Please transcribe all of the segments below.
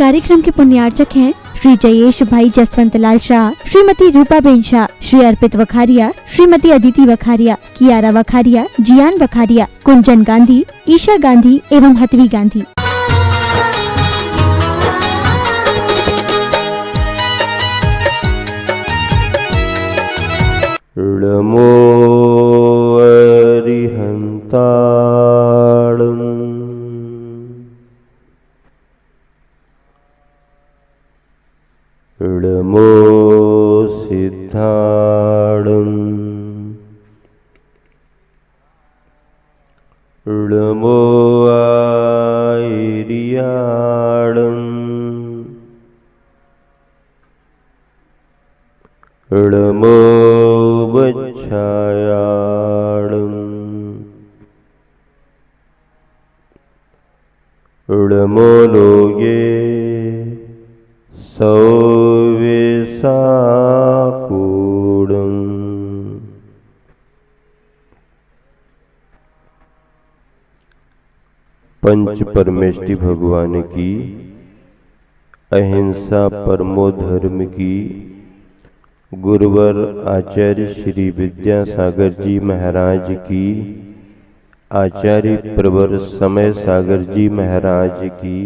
कार्यक्रम के पुण्यार्चक हैं श्री जयेश भाई जसवंत लाल शाह, श्रीमती रूपाबेन शाह, श्री अर्पित वखारिया, श्रीमती अदिति वखारिया, कियारा वखारिया, जियान वखारिया, कुंजन गांधी, ईशा गांधी एवं हथवी गांधी। नमो अरिहंताणं नमो सिद्धाणं नमो आयर्याणं नमो वच्छायाणं नमो लोगे सौवेसाकूडम्। पंच परमेष्टि भगवान की, अहिंसा परमो धर्म की, गुरुवर आचार्य श्री विद्यासागर जी महाराज की, आचार्य प्रवर समय सागर जी महाराज की,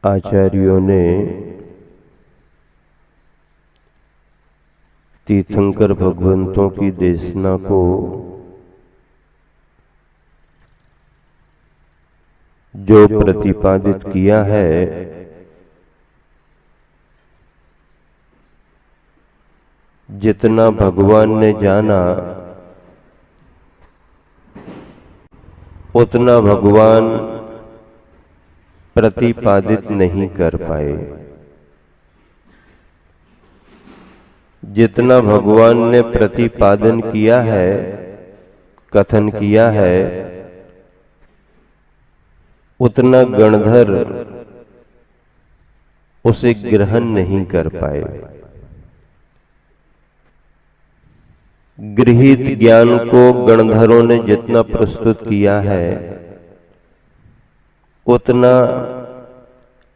आचार्यों ने तीर्थंकर भगवंतों की देशना को जो प्रतिपादित किया है, जितना भगवान ने जाना उतना भगवान प्रतिपादित नहीं कर पाए। जितना भगवान ने प्रतिपादन किया है, कथन किया है, उतना गणधर उसे ग्रहण नहीं कर पाए। गृहीत ज्ञान को गणधरों ने जितना प्रस्तुत किया है, उतना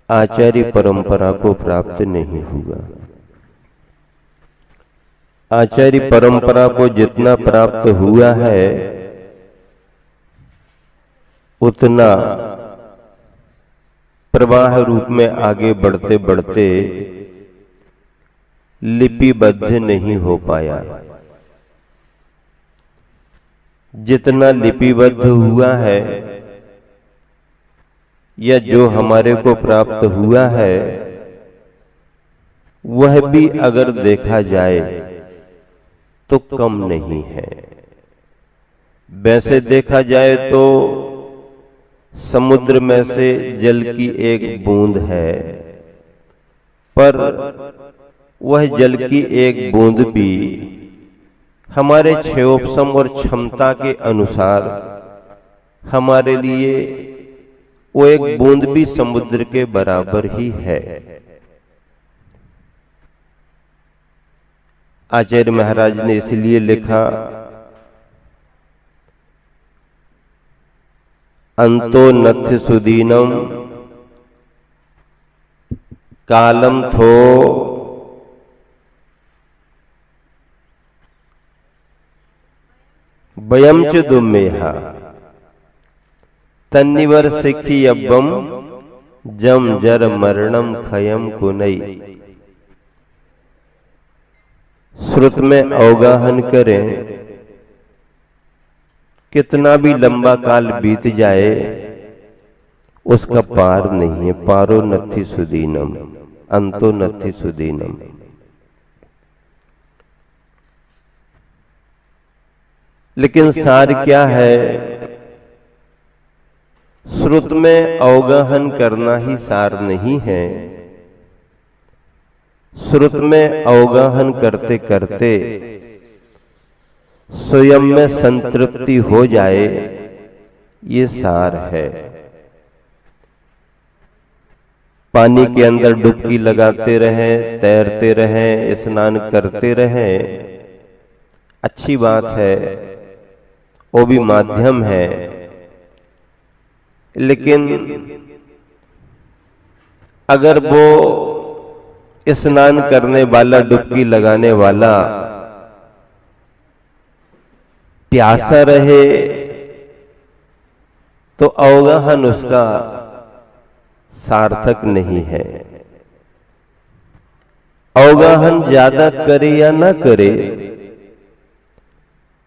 आचार्य परंपरा को प्राप्त नहीं हुआ। आचार्य परंपरा को जितना प्राप्त हुआ है, उतना प्रवाह रूप में आगे बढ़ते बढ़ते लिपिबद्ध नहीं हो पाया। जितना लिपिबद्ध हुआ है या जो हमारे को प्राप्त हुआ है, वह भी अगर देखा जाए तो कम नहीं है। वैसे देखा जाए तो समुद्र में से जल की एक बूंद है, पर वह जल की एक बूंद भी हमारे क्षयोपशम और क्षमता के अनुसार हमारे लिए वो एक बूंद भी समुद्र के बराबर ही है। आचार्य महाराज ने इसलिए लिखा, अंतो नथ्य सुदीनम कालम थो वयम च दुमेहा तन्निवर सिखी अब्बम जम जर मरणम खयम कुनई। श्रुत में अवगाहन करें, कितना भी लंबा काल बीत जाए उसका पार नहीं है। पारो नथि सुदीनम, अंतो नथि सुदीनम। लेकिन सार क्या है? श्रुत में अवगाहन करना ही सार नहीं है। श्रुत में अवगाहन करते करते स्वयं में संतृप्ति हो जाए, ये सार है। पानी के अंदर डुबकी लगाते रहें, तैरते रहें, स्नान करते रहें, अच्छी बात है, वो भी माध्यम है। लेकिन अगर वो स्नान करने वाला, डुबकी लगाने वाला प्यासा रहे तो अवगाहन उसका सार्थक नहीं है। अवगाहन ज्यादा करे या ना करे,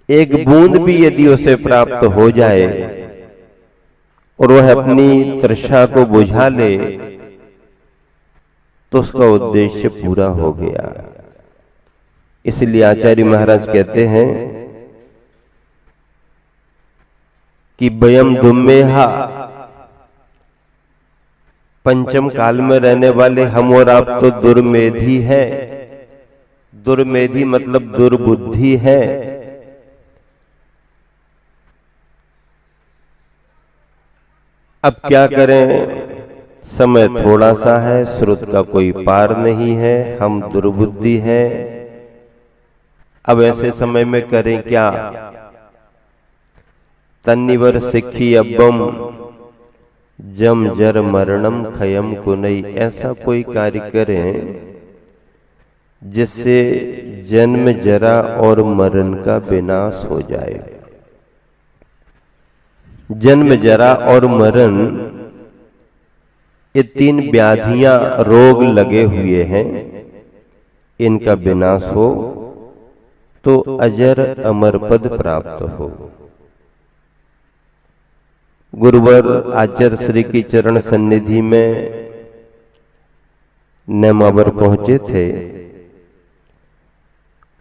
एक बूंद भी यदि उसे प्राप्त हो जाए और वह अपनी तृष्णा को बुझा ले तो उसका उद्देश्य पूरा हो गया। इसलिए आचार्य महाराज कहते हैं कि वयम दुम्मेहा, पंचम काल में रहने वाले हम और आप तो दुर्मेधी है। दुर्मेधी मतलब दुर्बुद्धि है। अब क्या करें, समय थोड़ा सा है, स्रोत का कोई पार नहीं है, हम दुर्बुद्धि हैं। अब ऐसे समय में करें क्या? तन्निवर सिक्खी अब्बम जम जर मरणम खयम कुनई, ऐसा कोई कार्य करें जिससे जन्म, जरा और मरण का विनाश हो जाए। जन्म, जरा और मरण, ये तीन व्याधियां, रोग लगे हुए हैं, इनका विनाश हो तो अजर अमर पद प्राप्त हो। गुरुवर आचार्य श्री की चरण सन्निधि में नेमावर पहुंचे थे।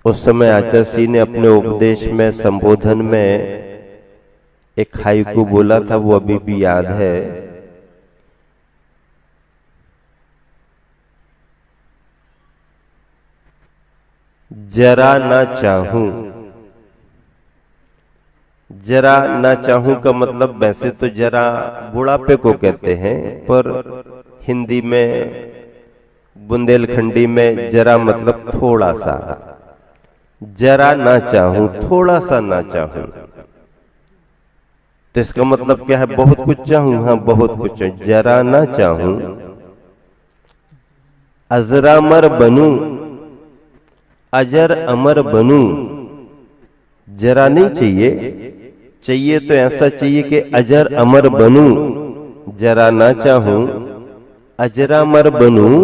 उस समय आचार्य श्री ने अपने उपदेश में, संबोधन में एक हाइकू बोला था, वो अभी भी याद है। जरा ना चाहूं। जरा ना चाहूं का मतलब वैसे तो जरा बुढ़ापे को कहते हैं, पर हिंदी में, बुंदेलखंडी में जरा मतलब थोड़ा सा। जरा ना चाहूं, थोड़ा सा ना चाहूं, तो इसका मतलब क्या है? बहुत कुछ चाहूं, हाँ बहुत कुछ। जरा ना चाहूं, अजरामर बनूं, अजर अमर बनूं। जरा नहीं चाहिए तो ऐसा चाहिए कि अजर अमर बनूं। जरा ना चाहूं, अजरामर बनूं,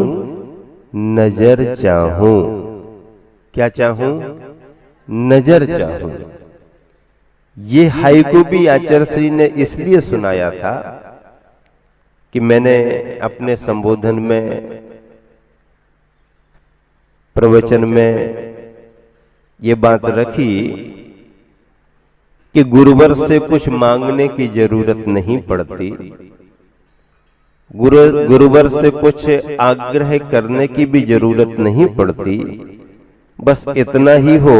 नजर चाहूं। क्या चाहूं? नजर चाहूं। ये हाइकू भी आचार्य श्री ने इसलिए सुनाया था कि मैंने अपने संबोधन में, प्रवचन में ये बात रखी कि गुरुवर से कुछ मांगने की जरूरत नहीं पड़ती, गुरुवर से कुछ आग्रह करने की भी जरूरत नहीं पड़ती। बस इतना ही हो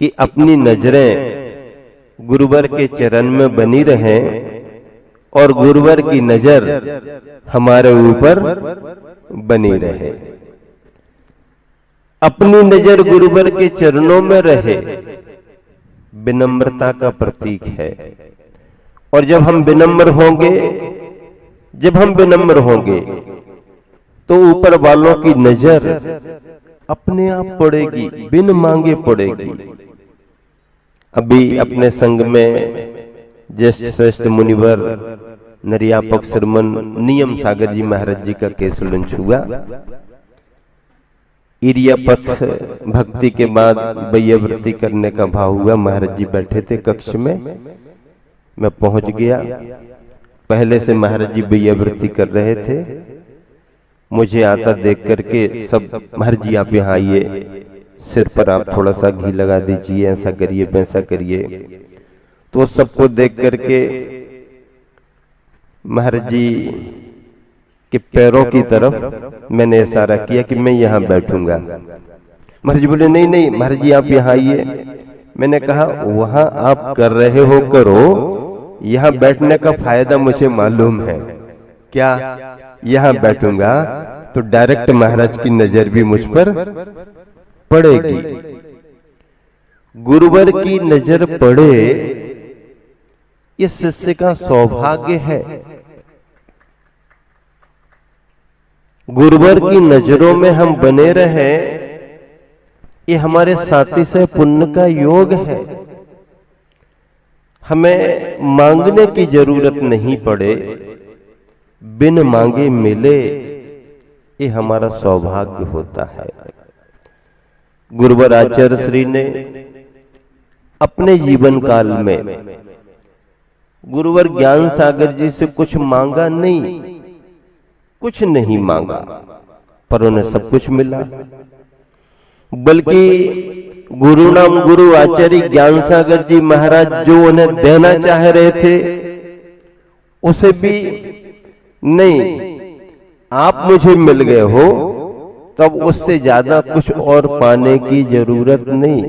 कि अपनी नजरें गुरुवर के चरण में बनी रहें और गुरुवर की नजर हमारे ऊपर बनी रहे। अपनी नजर गुरुवर के चरणों में रहे, विनम्रता का प्रतीक है। और जब हम विनम्र होंगे तो ऊपर वालों की नजर अपने आप पड़ेगी, बिन मांगे पड़ेगी। अभी अपने संघ में ज्येष्ठ श्रेष्ठ मुनिवर नरियापक श्रमण नियम सागर जी महाराज जी का केस लंच हुआ। इरिया पथ भक्ति के बाद वैयावृत्ति करने का भाव हुआ। महाराज जी बैठे थे कक्ष में, मैं पहुंच गया। पहले से महाराज जी वैयावृत्ति कर रहे थे। मुझे आता देख करके सब, महाराज जी आप यहाँ आइए, सिर पर आप थोड़ा सा घी लगा दीजिए, ऐसा करिए वैसा करिए। तो सबको देख करके महाराज जी के पैरों की तरफ मैंने इशारा किया कि मैं यहाँ बैठूंगा। महाराज जी बोले नहीं नहीं महाराज जी आप यहाँ आइए। मैंने कहा वहां आप कर रहे हो करो, यहाँ बैठने का फायदा मुझे मालूम है। क्या यहां बैठूंगा तो डायरेक्ट महाराज की नजर भी मुझ पर पड़ेगी। गुरुवर की नजर पड़े ये शिष्य का सौभाग्य है। गुरुवर की नजरों में हम बने रहे, ये हमारे साथी से पुण्य का योग है। हमें मांगने की जरूरत नहीं पड़े, बिन मांगे मिले, ये हमारा सौभाग्य होता है। गुरुवर आचार्य श्री ने अपने जीवन काल में गुरुवर ज्ञान सागर जी से कुछ मांगा नहीं, कुछ नहीं मांगा, पर उन्हें सब कुछ मिला। बल्कि गुरु नाम गुरु आचार्य ज्ञान सागर जी महाराज जो उन्हें देना चाह रहे थे, उसे भी नहीं, आप मुझे मिल गए हो, तब उससे ज्यादा कुछ और पाने की जरूरत नहीं,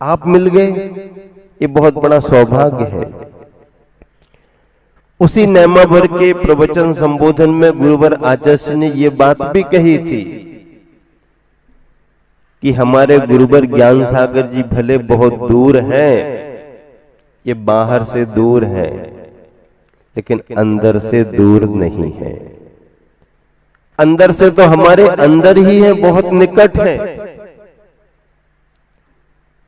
आप मिल गए, ये बहुत बड़ा सौभाग्य है। उसी नैमाभर के प्रवचन संबोधन में गुरुवर आचार्य ने ये बात भी कही थी कि हमारे गुरुवर ज्ञान सागर जी भले बहुत दूर हैं, ये बाहर से दूर हैं, लेकिन अंदर से दूर नहीं है। अंदर से तो हमारे अंदर ही है, बहुत निकट है।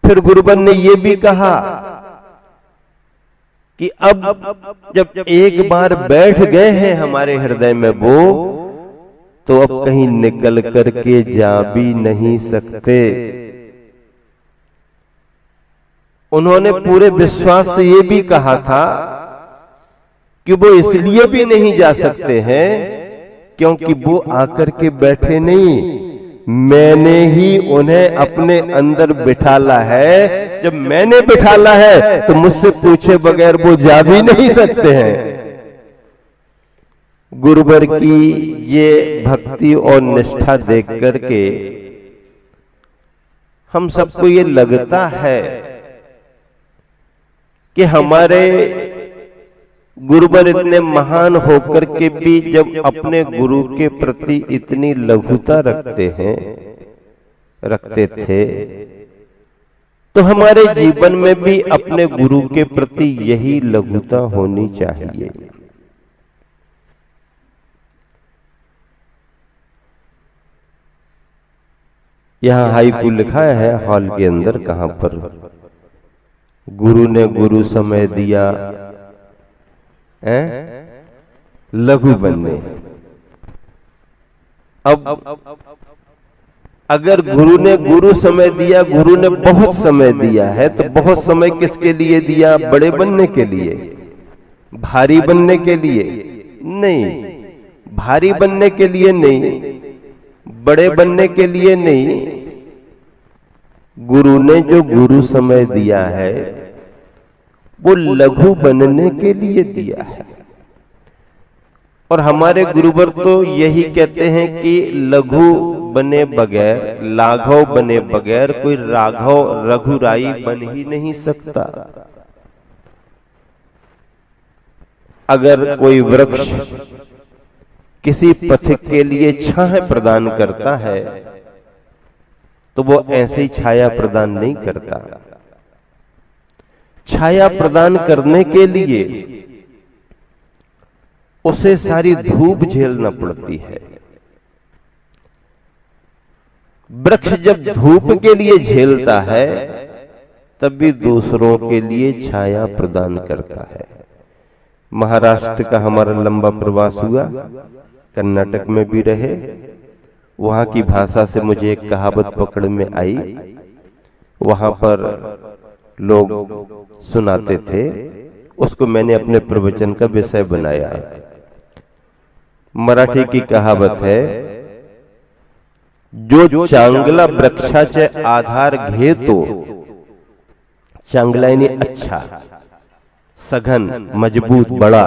फिर गुरुवर ने ये भी कहा कि अब जब एक बार बैठ गए हैं हमारे हृदय में वो, तो अब कहीं निकल करके जा भी नहीं सकते। उन्होंने पूरे विश्वास से ये भी कहा था कि वो इसलिए भी नहीं जा सकते हैं क्योंकि वो आकर के बैठे नहीं, मैंने ही उन्हें अपने अंदर बिठाला है। जब मैंने बिठाला है तो मुझसे पूछे बगैर वो जा भी नहीं सकते हैं। गुरुवर की ये भक्ति और निष्ठा देख करके हम सबको ये लगता है कि हमारे गुरुवर इतने महान होकर के भी जब अपने गुरु के प्रति इतनी लघुता रखते थे, तो हमारे जीवन में भी अपने गुरु के प्रति यही लघुता होनी चाहिए। यहां हाईकू लिखा है हॉल के अंदर, कहां पर गुरु ने गुरु समय दिया लघु बनने। अब अगर गुरु ने गुरु समय दिया, गुरु ने बहुत समय दिया है, तो बहुत समय किसके लिए दिया? बड़े बनने के लिए, भारी बनने के लिए नहीं, भारी बनने के लिए नहीं, बड़े बनने के लिए नहीं। गुरु ने जो गुरु समय दिया है वो लघु बनने के लिए दिया है। और हमारे गुरुवर तो यही कहते हैं कि लघु बने बगैर, लाघव बने बगैर कोई राघव रघुराई बन ही नहीं सकता। अगर कोई वृक्ष किसी पथिक के लिए छाया प्रदान करता है तो वो ऐसे ही छाया प्रदान नहीं करता। छाया प्रदान करने के लिए उसे सारी धूप झेलना पड़ती है। वृक्ष जब धूप के लिए झेलता है तब भी दूसरों के लिए छाया प्रदान करता है। महाराष्ट्र का हमारा लंबा प्रवास हुआ, कर्नाटक में भी रहे। वहां की भाषा से मुझे एक कहावत पकड़ में आई, वहां पर लोग सुनाते थे, उसको मैंने अपने प्रवचन का विषय बनाया। मराठी की कहावत है, जो चांगला वृक्षाचे आधार घेतो, चांगला यानी अच्छा, सघन, मजबूत, बड़ा,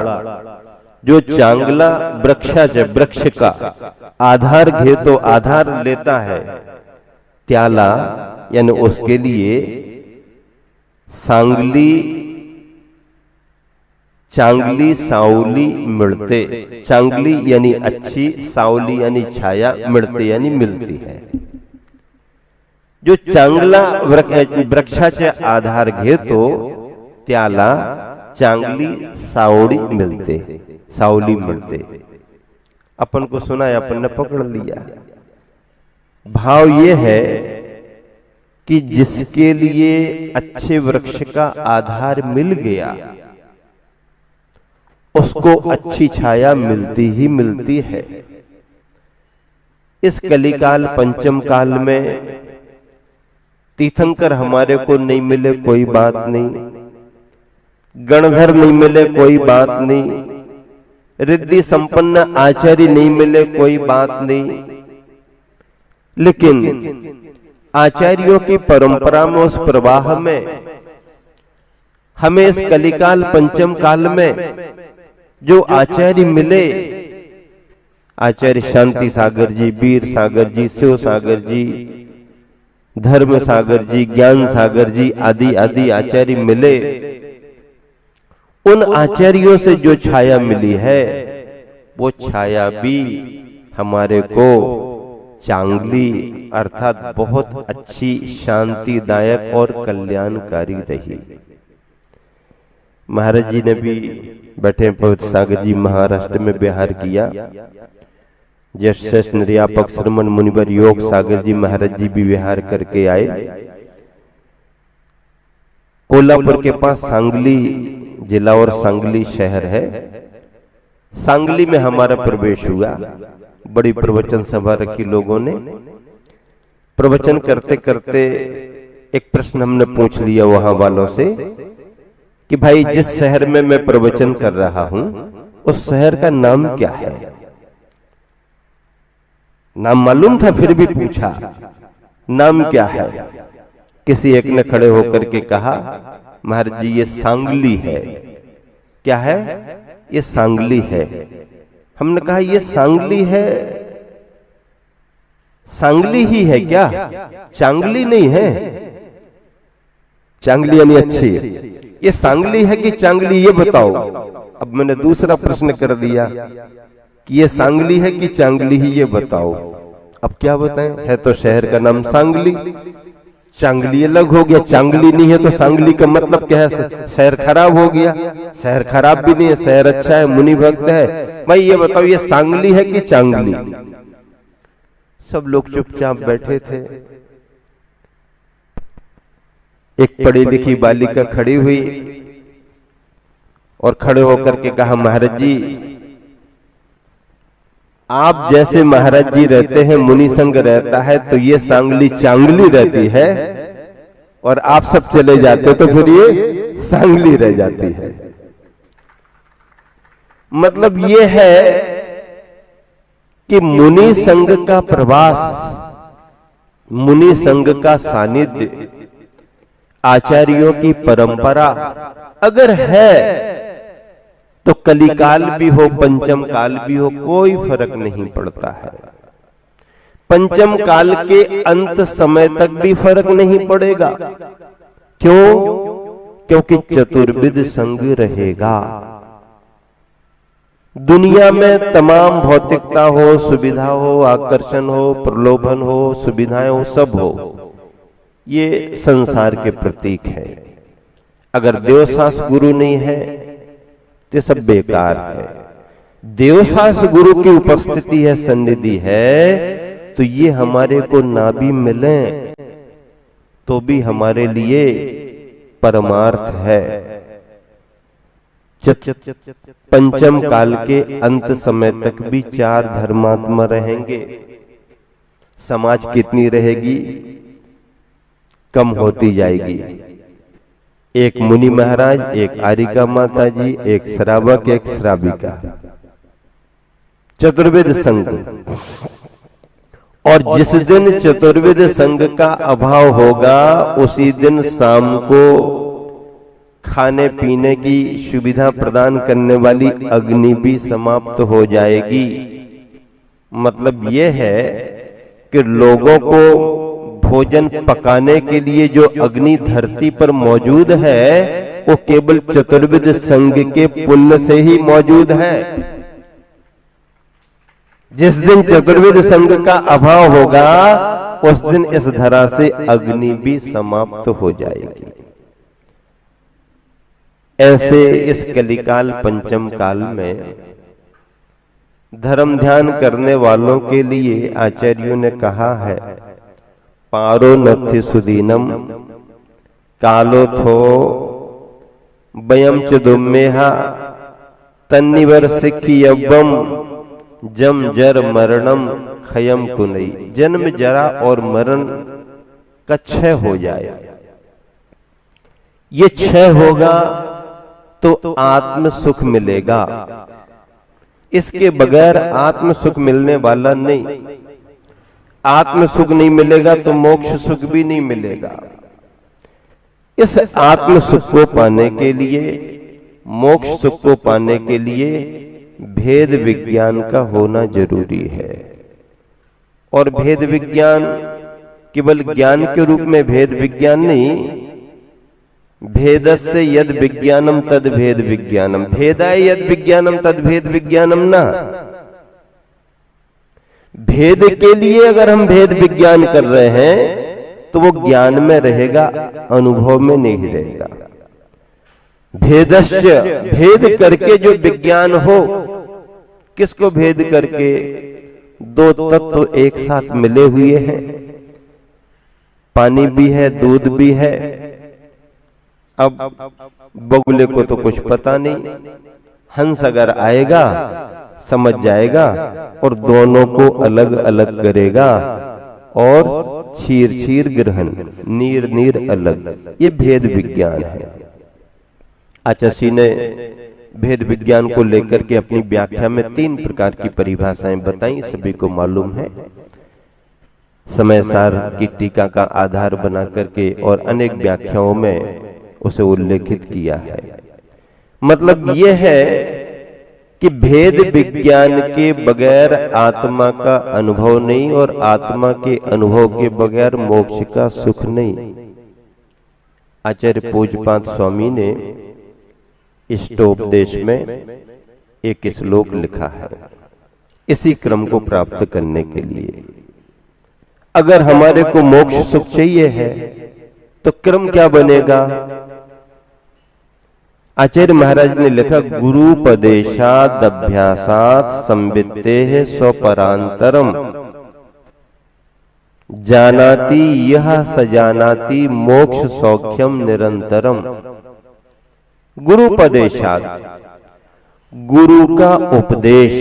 जो चांगला वृक्षाचे, वृक्ष का आधार घेतो, आधार लेता है, त्याला यानी उसके लिए सांगली चांगली सावली मिलते, चांगली यानी अच्छी, सावली यानी छाया, मिळते यानी मिलती है। जो चांगला वृक्षाचे आधार घेतो त्याला चांगली सावली मिलते, सावली मिलते। अपन को सुना है, अपन ने पकड़ लिया। भाव ये है कि जिसके लिए अच्छे वृक्ष का आधार मिल गया उसको अच्छी छाया मिलती ही मिलती है। इस कलिकाल पंचम काल में तीर्थंकर हमारे को नहीं मिले कोई बात नहीं, गणधर नहीं मिले कोई बात नहीं, रिद्धि संपन्न आचार्य नहीं मिले कोई बात नहीं, लेकिन आचार्यों की परंपरा में, उस प्रवाह में हमें इस कलिकाल पंचम काल में जो आचार्य मिले, आचार्य शांति सागर जी, वीर सागर जी, शिव सागर जी, धर्म सागर जी, ज्ञान सागर जी आदि आदि आचार्य मिले, उन आचार्यों से जो छाया मिली है वो छाया भी हमारे को चांगली अर्थात बहुत अच्छी, शांतिदायक और कल्याणकारी रही। महाराज जी ने भी बैठे पवित्र सागर जी महाराष्ट्र में विहार किया। जैसे निर्यापक श्रमण मुनिवर योग सागर जी महाराज जी भी विहार करके आए। कोल्हापुर के पास सांगली जिला और सांगली शहर है। सांगली में हमारा प्रवेश हुआ। बड़ी प्रवचन सभा रखी लोगों ने। प्रवचन करते करते एक प्रश्न हमने पूछ लिया वहां वालों से कि भाई जिस शहर में मैं प्रवचन कर रहा हूं उस शहर का नाम क्या है। नाम मालूम था फिर भी पूछा नाम क्या है। किसी एक ने खड़े होकर के कहा महाराज जी ये सांगली है। क्या है? ये सांगली है। हमने कहा ये सांगली है, सांगली ही है क्या, चांगली नहीं है। चांगली यानी अच्छी, ये सांगली है कि चांगली ये बताओ। अब मैंने दूसरा प्रश्न कर दिया कि ये सांगली है कि चांगली ही ये बताओ। अब क्या बताएं, है तो शहर का नाम सांगली, चांगली अलग हो गया, चांगली नहीं है तो सांगली का मतलब क्या है? शहर खराब हो गया। शहर खराब भी नहीं है, शहर अच्छा है, मुनि भक्त है। भाई ये बताओ ये सांगली है कि चांगली? सब लोग चुपचाप बैठे थे। एक पढ़ी लिखी बालिका खड़ी हुई और खड़े होकर के कहा महाराज जी आप जैसे महाराज जी रहते हैं, मुनि संग रहता है तो ये सांगली चांगली रहती है, और आप सब चले जाते तो फिर ये सांगली रह जाती है। मतलब ये है कि मुनि संग का प्रवास, मुनि संग का सानिध्य, आचार्यों की परंपरा अगर है तो कलिकाल भी हो पंचम काल भी हो कोई फर्क नहीं पड़ता है। पंचम काल के अंत समय तक भी फर्क नहीं पड़ेगा। क्यों? क्योंकि चतुर्विध संग रहेगा। दुनिया में तमाम भौतिकता हो, सुविधा हो, आकर्षण हो, प्रलोभन हो, सुविधाएं हो, सब हो, ये संसार के प्रतीक है। अगर देवशास गुरु नहीं है तो सब बेकार है। देवशास गुरु की उपस्थिति है, सन्निधि है, तो ये हमारे को ना भी मिले तो भी हमारे लिए परमार्थ है। पंचम काल के अंत समय तक भी चार धर्मात्मा रहेंगे। समाज कितनी रहेगी? कम होती जाएगी। एक मुनि महाराज, एक आरिका माता जी, एक श्रावक, एक श्राविका, चतुर्वेद संघ। और जिस दिन चतुर्वेद संघ का अभाव होगा उसी दिन शाम को खाने पीने की सुविधा प्रदान करने वाली अग्नि भी समाप्त हो जाएगी। मतलब यह है कि लोगों को भोजन पकाने के लिए जो अग्नि धरती पर मौजूद है वो केवल चतुर्विध संघ के पुण्य से ही मौजूद है। जिस दिन चतुर्विध संघ का अभाव होगा उस दिन इस धरा से अग्नि भी समाप्त हो जाएगी। ऐसे इस कलिकाल पंचम काल में धर्म ध्यान करने वालों के लिए आचार्यों ने कहा है, पारो नथि सुदीनम कालोथो वयम च दुम्मेहा तन्निवर सिक्खी यव्वम जम जर मरणम खयम कुनई। जन्म जरा और मरण का क्षय हो जाए। ये क्षय होगा तो आत्म सुख मिलेगा, इसके बगैर आत्म सुख मिलने वाला नहीं। आत्म सुख नहीं मिलेगा तो मोक्ष सुख भी नहीं मिलेगा। इस आत्म सुख को पाने के लिए, मोक्ष सुख को पाने के लिए भेद विज्ञान का होना जरूरी है। और भेद विज्ञान केवल ज्ञान के रूप में भेद विज्ञान नहीं, भेदस्य यद विज्ञानम तद भेद विज्ञानम, भेदाय यद विज्ञानम तद भेद विज्ञानम ना। भेद के लिए अगर हम भेद विज्ञान कर रहे हैं तो वो ज्ञान में रहेगा, अनुभव में नहीं रहेगा। भेदस्य, भेद करके जो विज्ञान हो, किसको भेद करके? दो तत्व एक साथ मिले हुए हैं, पानी भी है, दूध भी है। अब बगुले को तो कुछ पता नहीं, हंस अगर आएगा समझ जाएगा और दोनों को अलग अलग करेगा और छीर छीर ग्रहण, नीर नीर अलग। ये भेद विज्ञान है। आचार्य ने भेद विज्ञान को लेकर के अपनी व्याख्या में 3 प्रकार की परिभाषाएं बताई, सभी को मालूम है। समय सार की टीका का आधार बना करके और अनेक व्याख्याओं में उसे उल्लेखित किया है। मतलब यह है कि भेद विज्ञान के बगैर आत्मा का अनुभव नहीं और आत्मा के अनुभव के बगैर मोक्ष का सुख नहीं। आचार्य पूज्यपाद स्वामी ने इष्टोपदेश में एक श्लोक लिखा है इसी क्रम को प्राप्त करने के लिए। अगर हमारे को मोक्ष सुख चाहिए है तो क्रम क्या बनेगा? आचार्य महाराज ने लिखा, गुरुपदेशाद अभ्यासात संवित्तेः स्वपरांतरम जानाति यह सजानाति मोक्ष सौख्यम निरंतरम। गुरुपदेशात, गुरु का उपदेश,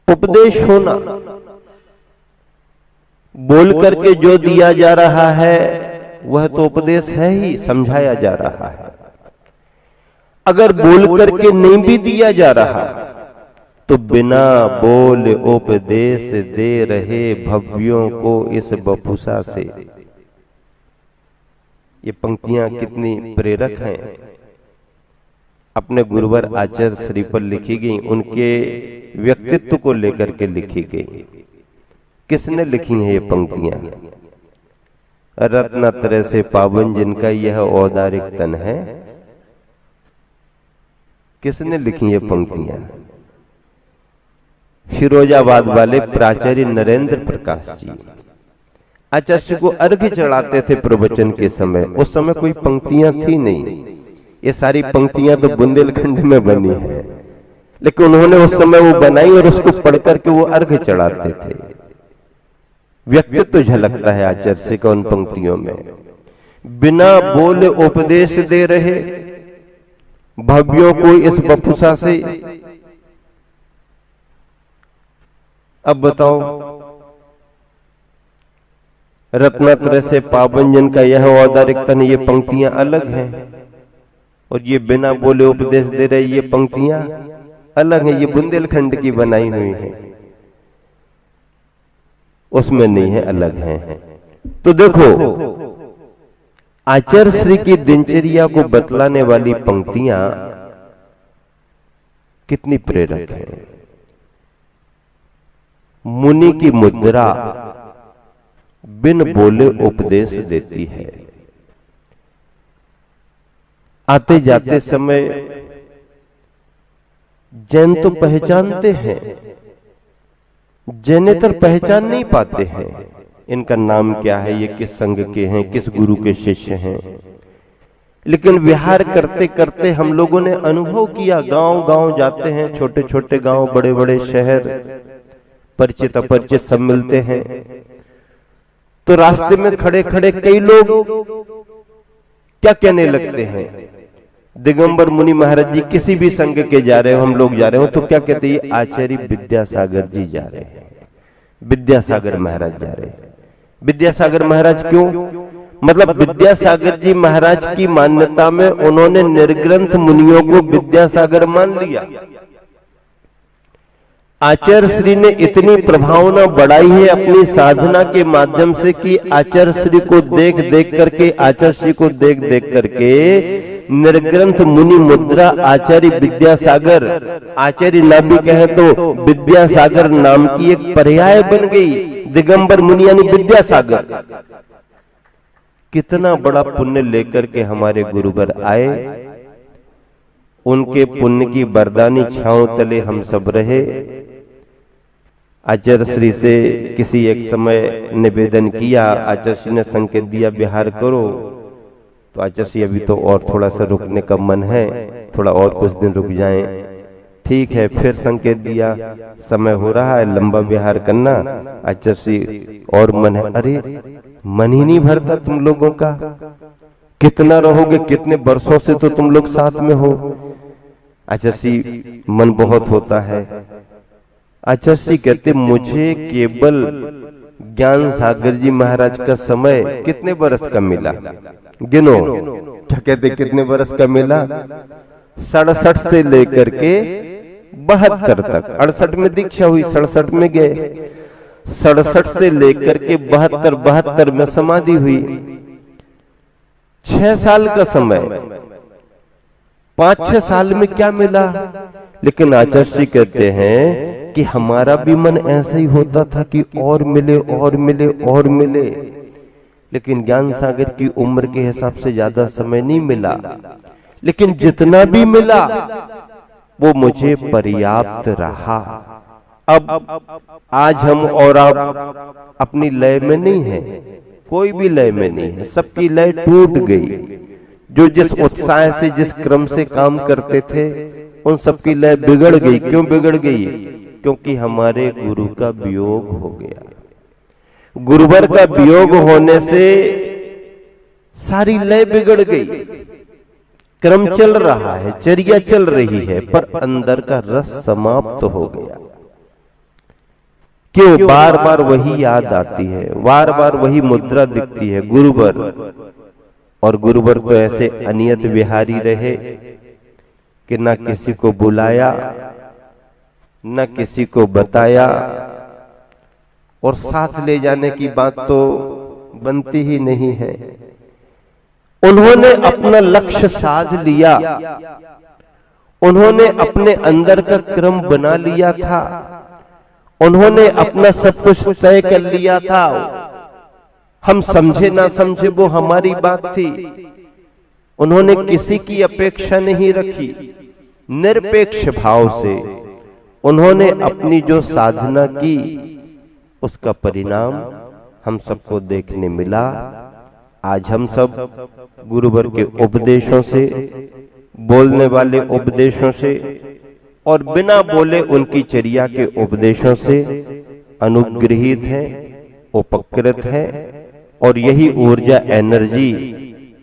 उपदेश होना, बोल करके जो दिया जा रहा है वह तो उपदेश है ही, समझाया जा रहा है। अगर बोल करके नहीं भी दिया जा रहा तो बिना बोल उपदेश दे रहे भव्यों को इस बपुसा से। ये पंक्तियां कितनी प्रेरक हैं, अपने गुरुवर आचार्य श्री पर लिखी गई, उनके व्यक्तित्व को लेकर के लिखी गई। किसने लिखी है ये पंक्तियां? रत्नत्रय से पावन जिनका यह औदारिक तन है, किसने लिखी ये पंक्तियां? फिरोजाबाद वाले प्राचार्य नरेंद्र प्रकाश जी। आचार्य को अर्घ्य चढ़ाते थे प्रवचन के समय, उस समय कोई पंक्तियां थी नहीं। ये सारी पंक्तियां तो बुंदेलखंड में बनी है, लेकिन उन्होंने उस समय वो बनाई और उसको पढ़ करके वो अर्घ्य चढ़ाते थे। व्यक्तित्व तो झलकता है आचार्य का उन पंक्तियों में। बिना बोले उपदेश दे रहे भव्यों को इस बपुसा से। अब बताओ, रत्नत्रय से पावन जन का यह औदारिक तन, ये पंक्तियां अलग हैं, और ये बिना बोले उपदेश दे रहे ये पंक्तियां अलग हैं। ये बुंदेलखंड की बनाई हुई है, उसमें नहीं है, अलग है। तो देखो, आचार्य श्री की दिनचर्या को बतलाने वाली पंक्तियां कितनी प्रेरक है। मुनि की मुद्रा बिन बोले उपदेश देती है। आते जाते समय जैन तो पहचानते हैं, जैनेतर पहचान नहीं पाते हैं इनका नाम क्या है, ये किस संघ के हैं, किस गुरु के शिष्य हैं। लेकिन विहार करते करते हम लोगों ने अनुभव किया, गांव गांव जाते हैं, छोटे छोटे गांव, बड़े बड़े शहर, परिचित अपरिचित सब मिलते हैं। तो रास्ते में खड़े खड़े कई लोग क्या कहने लगते हैं, दिगंबर मुनि महाराज जी किसी भी संघ के जा रहे हो, हम लोग जा रहे हो, तो क्या कहते हैं, आचार्य विद्यासागर जी जा रहे हैं, विद्यासागर महाराज जा रहे हैं। विद्यासागर महाराज क्यों? मतलब विद्यासागर जी महाराज की मान्यता में उन्होंने निर्ग्रंथ मुनियों को विद्यासागर मान लिया। आचार्य श्री ने इतनी प्रभावना बढ़ाई है अपनी साधना के माध्यम से कि आचार्य श्री को देख देख करके, आचार्य श्री को देख देख करके निर्ग्रंथ मुनि मुद्रा आचार्य विद्यासागर, आचार्य ना भी कहे तो विद्यासागर नाम की एक पर्याय बन गई। दिगंबर मुनि यानी विद्यासागर। कितना बड़ा पुण्य लेकर के हमारे गुरुवर आए, उनके पुण्य की वरदानी छांव तले हम सब रहे। आचार्य श्री से किसी एक समय निवेदन किया, आचार्य श्री ने संकेत दिया विहार करो, तो आचार्य श्री अभी तो और थोड़ा सा रुकने का मन है, थोड़ा और कुछ दिन रुक जाएं। ठीक है, फिर संकेत दिया समय हो रहा है, लंबा विहार करना। आचार्य श्री और मन है, अरे मन ही नहीं भरता तुम लोगों का, कितना रहोगे, कितने वर्षों से तो तुम लोग साथ में हो। आचार्य श्री मन बहुत होता है। आचार्य श्री कहते मुझे केवल ज्ञान सागर जी महाराज का समय कितने बरस का मिला, गिनो। क्या कहते कितने बरस का मिला? 67 से लेकर के 72 तक। 68 में दीक्षा हुई, 67 में गए, 67 से लेकर के 72 में समाधि हुई। 6 साल का समय, 5-6 साल में क्या मिला? लेकिन आचार्य श्री कहते हैं कि हमारा भी मन ऐसा ही होता था कि और मिले और मिले और मिले, लेकिन ज्ञान सागर की उम्र के हिसाब से ज्यादा समय नहीं मिला। लेकिन जितना भी मिला वो मुझे पर्याप्त रहा। अब आज हम और आप अपनी लय में नहीं है, कोई भी लय में नहीं है, सबकी लय टूट गई। जो जिस उत्साह से, जिस क्रम से काम करते थे, उन सबकी लय बिगड़ गई। क्यों बिगड़ गई? क्योंकि हमारे गुरु का वियोग हो गया। गुरुवर का वियोग होने से सारी लय बिगड़ गई। क्रम चल रहा है, चर्या चल रही है, पर अंदर का रस समाप्त हो गया। क्यों? बार बार वही याद आती है, बार बार वही मुद्रा दिखती है, गुरुवर। और गुरुवर तो ऐसे अनियत विहारी रहे कि ना किसी को बुलाया, न किसी को बताया, और साथ ले जाने की बात तो बनती ही नहीं है। उन्होंने अपना लक्ष्य साध लिया, उन्होंने अपने अंदर का क्रम बना लिया था, उन्होंने अपना सब कुछ तय कर लिया था। हम समझे ना समझे वो हमारी बात थी। उन्होंने किसी की अपेक्षा नहीं रखी, निरपेक्ष भाव से उन्होंने अपनी जो साधना की उसका परिणाम हम सबको देखने मिला। आज हम सब गुरुवर के उपदेशों से, बोलने वाले उपदेशों से और बिना बोले उनकी चर्या के उपदेशों से अनुग्रहित हैं, उपकृत हैं, और यही ऊर्जा, एनर्जी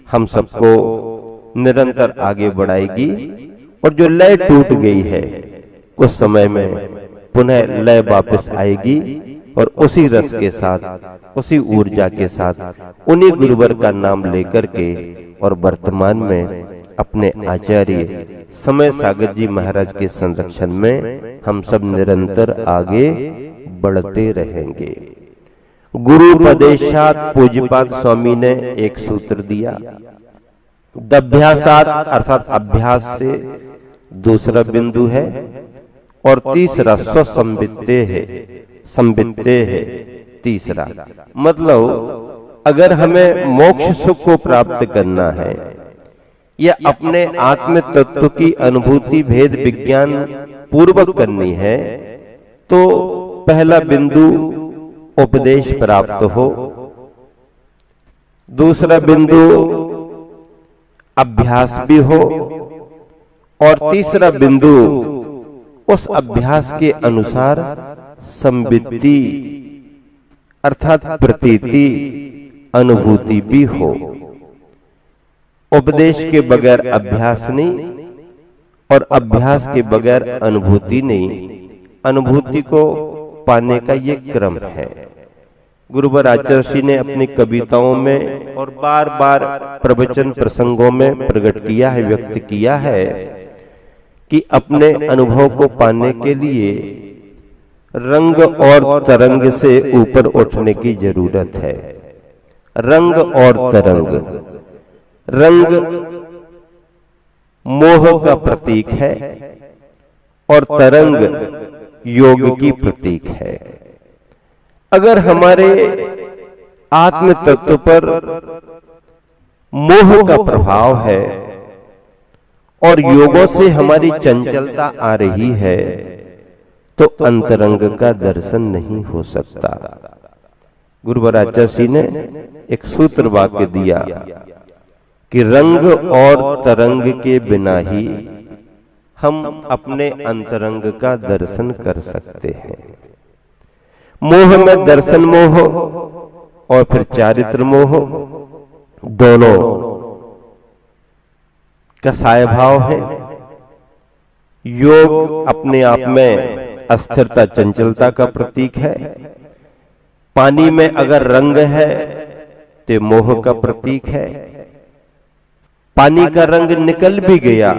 हम सबको निरंतर आगे बढ़ाएगी। और जो लय टूट गई है, कुछ समय में पुनः लय वापस आएगी, और उसी रस के साथ, उसी ऊर्जा के साथ, उन्हीं गुरुवर का नाम लेकर के और वर्तमान में अपने आचार्य समय सागर जी महाराज के संरक्षण में हम सब निरंतर आगे बढ़ते रहेंगे। गुरुपदेशात पूज्यपाद स्वामी ने एक सूत्र दिया, दभ्यासात अर्थात अभ्यास से दूसरा बिंदु है, और तीसरा स्वसंवित्ते है, संवित्ते है तीसरा। मतलब अगर हमें मोक्ष सुख को प्राप्त करना है, या अपने आत्म तत्व की अनुभूति भेद विज्ञान पूर्वक करनी है, तो पहला बिंदु उपदेश प्राप्त हो, दूसरा बिंदु अभ्यास भी हो, और तीसरा बिंदु उस अभ्यास के अनुसार संवित्ति अर्थात प्रतीति अनुभूति भी हो। उपदेश के बगैर अभ्यास नहीं और अभ्यास के बगैर अनुभूति नहीं। अनुभूति को पाने का ये क्रम है। गुरुवर आचार्य ने अपनी कविताओं में और बार बार प्रवचन प्रसंगों में प्रकट किया है, व्यक्त किया है कि अपने अनुभव को पाने के लिए रंग और तरंग से ऊपर उठने की जरूरत है। रंग और तरंग, रंग मोह का प्रतीक है और तरंग योग की प्रतीक है। अगर हमारे आत्म तत्व पर मोह का प्रभाव है और योगों से हमारी चंचलता आ रही है, तो अंतरंग का दर्शन नहीं हो सकता। गुरुवर आचार्य ने एक सूत्र वाक्य दिया कि रंग और तरंग के बिना ही हम अपने अंतरंग का दर्शन कर सकते हैं। मोह में दर्शन मोह और फिर चारित्र मोह दोनों का साय भाव है। योग अपने आप में अस्थिरता चंचलता का प्रतीक है। पानी में अगर रंग है तो मोह का प्रतीक है। पानी का रंग निकल भी गया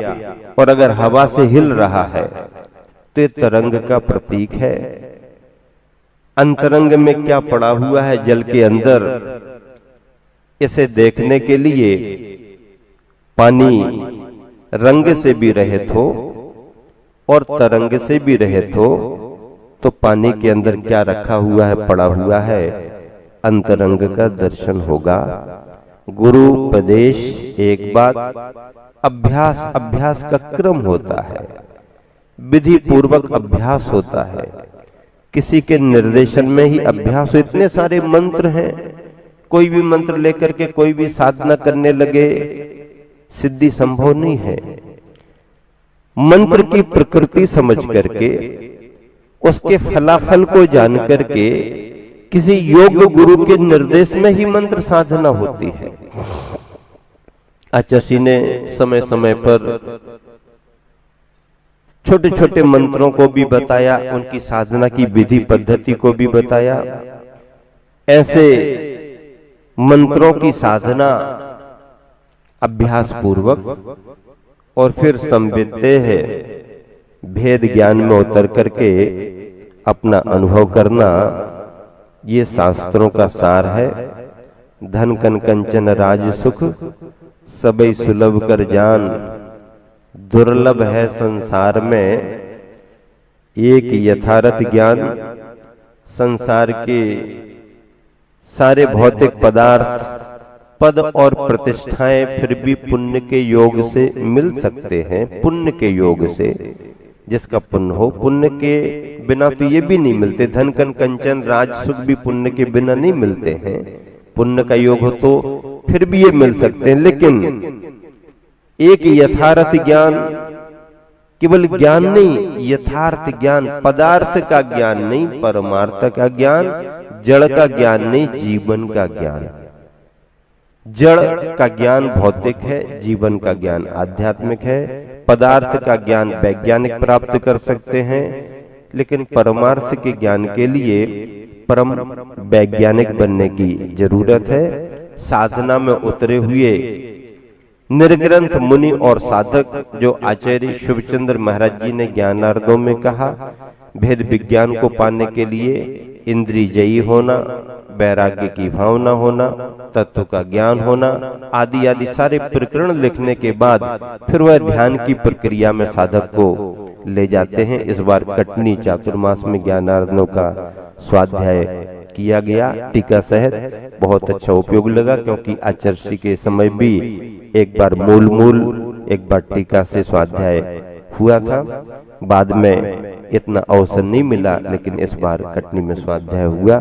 और अगर हवा से हिल रहा है तो ये तरंग का प्रतीक है। अंतरंग में क्या पड़ा हुआ है जल के अंदर, इसे देखने के लिए पानी रंग से भी रहित हो और तरंग से भी रहित हो, तो पानी के अंदर क्या रखा हुआ है, पड़ा हुआ है, अंतरंग का दर्शन होगा। गुरु उपदेश एक बात, अभ्यास अभ्यास का क्रम होता है, विधि पूर्वक अभ्यास होता है। किसी के निर्देशन में ही अभ्यास। इतने सारे मंत्र हैं, कोई भी मंत्र लेकर के कोई भी साधना करने लगे, सिद्धि संभव नहीं है। मंत्र की प्रकृति समझ करके, उसके फलाफल को जान करके, किसी योग गुरु के निर्देश में ही मंत्र साधना होती है। आचार्य ने समय समय पर छोटे छोटे मंत्रों को भी बताया, उनकी साधना की विधि पद्धति को भी बताया। ऐसे मंत्रों की साधना अभ्यास पूर्वक और फिर संवित्ते है, भेद ज्ञान में उतर करके अपना अनुभव करना, ये शास्त्रों का सार है। धन कन कंचन राज सुख सबई सुलभ कर जान, दुर्लभ है संसार में एक यथार्थ ज्ञान। संसार के सारे भौतिक पदार्थ, पद और प्रतिष्ठाएं फिर भी पुण्य के योग से मिल सकते हैं। पुण्य के योग से, जिसका पुण्य हो, पुण्य के बिना तो ये भी नहीं मिलते। धन कन कंचन राज सुख भी पुण्य के बिना नहीं मिलते हैं। पुण्य का योग हो तो फिर भी ये मिल सकते हैं, लेकिन एक यथार्थ ज्ञान, केवल ज्ञान नहीं, यथार्थ ज्ञान, पदार्थ का ज्ञान नहीं, परमार्थ का ज्ञान, जड़ का ज्ञान नहीं, जीवन का ज्ञान। जड़ का ज्ञान भौतिक है, जीवन का ज्ञान आध्यात्मिक है। पदार्थ का ज्ञान वैज्ञानिक प्राप्त कर सकते हैं, लेकिन परमार्थ के ज्ञान के लिए परम वैज्ञानिक बनने की जरूरत है। साधना में उतरे हुए निर्ग्रंथ मुनि और साधक, जो आचार्य शिवचंद्र महाराज जी ने ज्ञानार्धों में कहा, भेद विज्ञान को पाने के लिए इंद्रिय जयी होना, वैराग्य की भावना होना, तत्व का ज्ञान होना, आदि आदि सारे प्रकरण लिखने के बाद फिर वह ध्यान की प्रक्रिया में साधक को ले जाते हैं। इस बार कटनी चातुर्मास में ज्ञानार्धनों का स्वाध्याय किया गया टीका सहित बहुत अच्छा उपयोग लगा, क्योंकि आचर्षि के समय भी एक बार मूल एक बार टीका से स्वाध्याय हुआ था। बाद में इतना अवसर नहीं मिला, लेकिन इस बार कटनी में स्वाध्याय हुआ,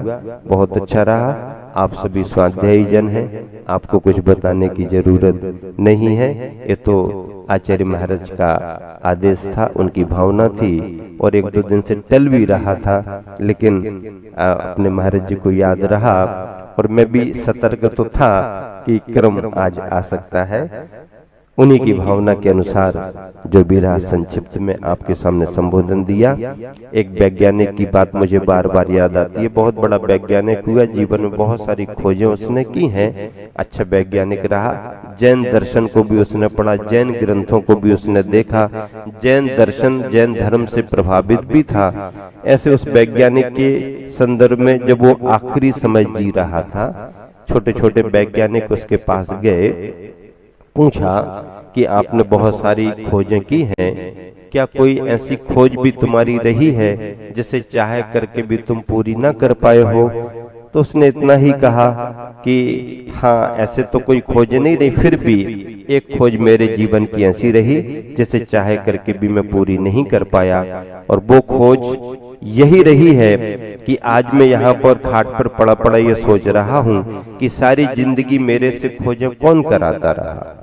बहुत अच्छा रहा। आप सभी स्वाध्यायी जन हैं, आपको कुछ बताने की जरूरत नहीं है। ये तो आचार्य महाराज का आदेश था, उनकी भावना थी और एक दो दिन से टल भी रहा था, लेकिन अपने महाराज जी को याद रहा और मैं भी सतर्क तो था कि क्रम आज आ सकता है। उन्हीं की भावना के अनुसार जो भी रहा संक्षिप्त में आपके सामने संबोधन दिया। एक वैज्ञानिक की बात मुझे बार बार याद आती है, बहुत बड़ा वैज्ञानिक हुआ, जीवन में बहुत सारी खोजें उसने की हैं, अच्छा वैज्ञानिक रहा। जैन दर्शन को भी उसने पढ़ा, जैन ग्रंथों को भी उसने देखा, जैन दर्शन जैन धर्म से प्रभावित भी था। ऐसे उस वैज्ञानिक के संदर्भ में जब वो आखिरी समय जी रहा था, छोटे छोटे वैज्ञानिक उसके पास गए, पूछा कि आपने बहुत सारी खोजें की हैं, क्या कोई ऐसी खोज भी तुम्हारी रही है जिसे चाहे करके भी तुम पूरी ना कर पाए हो? तो उसने इतना ही कहा कि हाँ, ऐसे तो कोई खोज नहीं रही, फिर भी एक खोज मेरे जीवन की ऐसी रही जिसे चाहे करके भी मैं पूरी नहीं कर पाया, और वो खोज यही रही है कि आज मैं यहाँ पर खाट पर पड़ा पड़ा ये सोच रहा हूँ कि सारी जिंदगी मेरे से खोजें कौन कराता रहा,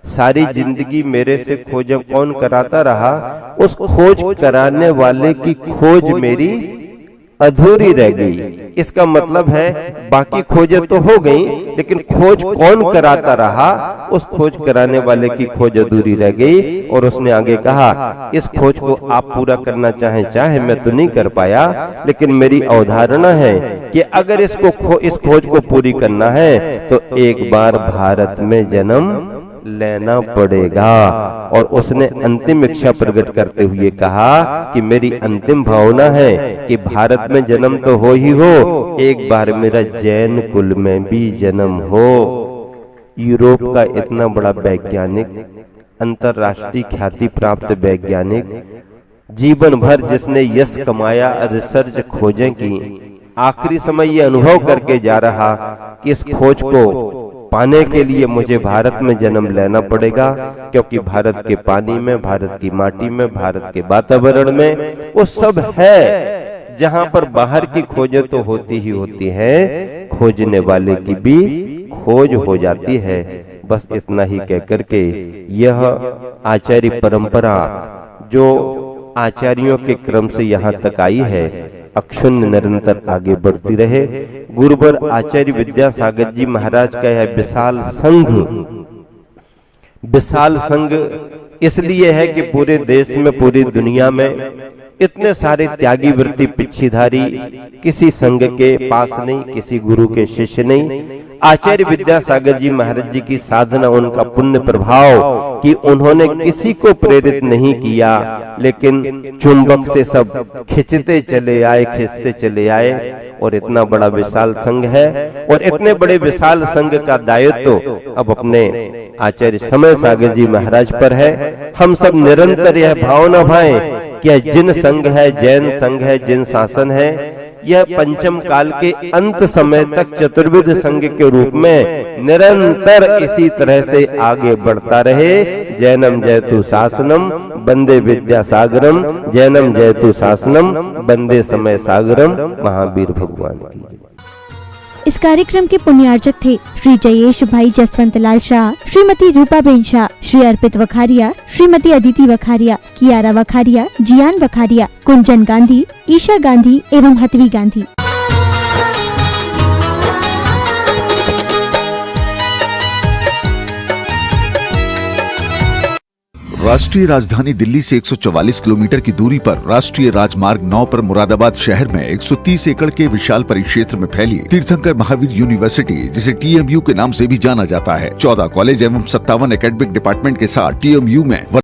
सारी जिंदगी मेरे से खोजें कौन कराता रहा, उस खोज कराने वाले की खोज मेरी अधूरी रह गई। इसका मतलब है बाकी खोजें तो हो गई, लेकिन खोज कौन कराता रहा, उस खोज कराने वाले की खोज अधूरी रह गई। और उसने आगे कहा, इस खोज को आप पूरा करना चाहे मैं तो नहीं कर पाया, लेकिन मेरी अवधारणा है कि अगर इस खोज को पूरी करना है तो एक बार भारत में जन्म लेना पड़ेगा। और उसने अंतिम इच्छा प्रकट करते हुए कहा कि मेरी अंतिम भावना है कि भारत में जन्म तो हो ही हो, एक बार मेरा जैन कुल में भी जन्म हो। यूरोप का इतना बड़ा वैज्ञानिक, अंतरराष्ट्रीय ख्याति प्राप्त वैज्ञानिक, जीवन भर जिसने यश कमाया, रिसर्च खोजें की, आखिरी समय ये अनुभव करके जा रहा कि इस खोज को पाने के लिए मुझे भारत में जन्म लेना पड़ेगा, क्योंकि भारत के पानी में, भारत की माटी में, भारत के वातावरण में वो सब है जहां पर बाहर की खोजें तो होती ही होती हैं, खोजने वाले की भी खोज हो जाती है। बस इतना ही कह करके यह आचार्य परंपरा जो आचार्यों के क्रम से यहाँ तक आई है, अक्षुण्ण निरंतर आगे बढ़ती रहे। गुरुवर आचार्य विद्यासागर जी महाराज का यह विशाल संघ इसलिए है कि पूरे देश में, पूरी दुनिया में इतने सारे त्यागी वृत्ति पिछीधारी किसी संघ के पास नहीं, किसी गुरु के शिष्य नहीं। आचार्य विद्यासागर जी महाराज जी की साधना, उनका पुण्य प्रभाव कि उन्होंने किसी को प्रेरित नहीं किया, लेकिन चुंबक से सब खींचते चले आए और इतना बड़ा विशाल संघ है। और इतने बड़े विशाल संघ का दायित्व अब अपने आचार्य समय सागर जी महाराज पर है। हम सब निरंतर यह भावना भाएं कि जिन संघ है, जैन संघ है, जिन शासन है, यह पंचम काल के अंत समय तक चतुर्विध संघ के रूप में निरंतर इसी तरह से आगे बढ़ता रहे। जैनम जयतु शासनम वंदे विद्यासागरम, जैनम जयतु शासनम वंदे समय सागरम। महावीर भगवान की। इस कार्यक्रम के पुण्यार्चक थे श्री जयेश भाई जसवंत लाल शाह, श्रीमती रूपाबेन शाह, श्री अर्पित वखारिया, श्रीमती अदिति वखारिया, कियारा वखारिया, जियान वखारिया, कुंजन गांधी, ईशा गांधी एवं हथवी गांधी। राष्ट्रीय राजधानी दिल्ली से 144 किलोमीटर की दूरी पर राष्ट्रीय राजमार्ग 9 पर मुरादाबाद शहर में 130 एकड़ के विशाल परिक्षेत्र में फैली तीर्थंकर महावीर यूनिवर्सिटी, जिसे TMU के नाम से भी जाना जाता है, 14 कॉलेज एवं 57 एकेडमिक डिपार्टमेंट के साथ TMU में